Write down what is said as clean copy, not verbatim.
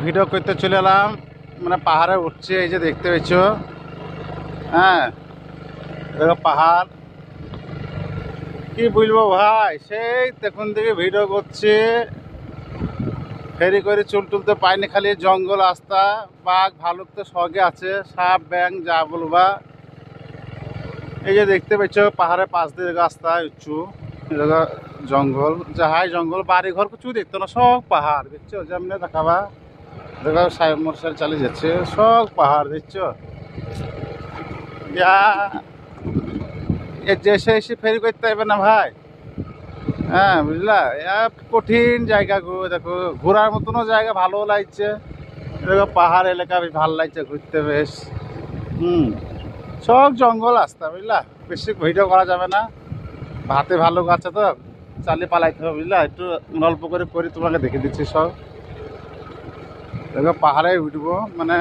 Video করতে চলে এলাম, মানে পাহাড়ে উঠছে, এই যে দেখতে পেয়েছ। হ্যাঁ, দেখো পাহাড়, কি বলবো ভাই, সেই দেখুন থেকে ভিডিও করছে, ফেরি করে চুল তুলতে পাইনি, খালি জঙ্গল রাস্তা, বাঘ ভালুক তো সঙ্গে আছে, সাপ ব্যাং যা বলবা। এই যে দেখতে পেয়েছ পাহাড়ের পাশ দিয়ে রাস্তা উঁচু, এলাকা জঙ্গল, যাহাই জঙ্গল, বাড়ি ঘর কিছু দেখতো না, সব পাহাড় দেখছো, যেমনি দেখাবা। দেখো মোটরসাইকেল চালিয়ে যাচ্ছে, সব পাহাড় দেখছো। এসে এসে ফেরি করতে হবে না ভাই। হ্যাঁ বুঝলা, কঠিন জায়গা গো, দেখো ঘোরার মতনও জায়গা ভালো লাগছে। দেখো পাহাড় এলাকা বেশ ভালো লাগছে ঘুরতে বেশ। সব জঙ্গল রাস্তা বুঝলা, বেশি ভিডিও করা যাবে না, ভাতে ভালো আছে তো চালিয়ে পালাইতে হবে বুঝলা। একটু অল্প করে তোমাকে দেখে দিচ্ছি সব। দেখো পাহাড়ে উঠবো, মানে